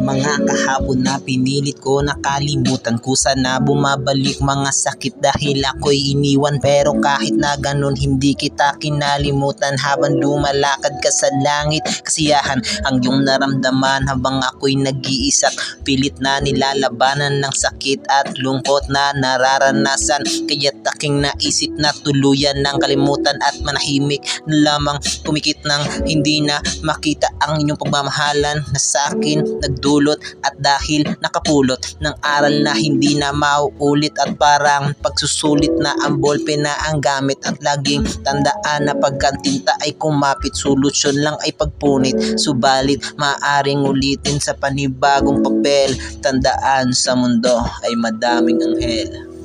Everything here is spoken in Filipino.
Mga kahapon na pinilit ko nakalimutan, kusa na bumabalik mga sakit dahil ako'y iniwan. Pero kahit na ganun hindi kita kinalimutan, habang lumalakad ka sa langit kasiyahan ang iyong naramdaman habang ako'y nag-iisa. Pilit na nilalabanan ng sakit at lungkot na nararanasan, kaya't aking naisip na tuluyan ng kalimutan at manahimik na lamang, pumikit ng hindi na makita ang inyong pagmamahalan na sa akin nagdulot, at dahil nakapulot ng aral na hindi na mauulit, at parang pagsusulit na ang ballpen na ang gamit, at laging tandaan na pagkantinta ay kumapit, solusyon lang ay pagpunit, subalit maaring ulitin sa panibagong papel. Tandaan, sa mundo ay madaming anghel.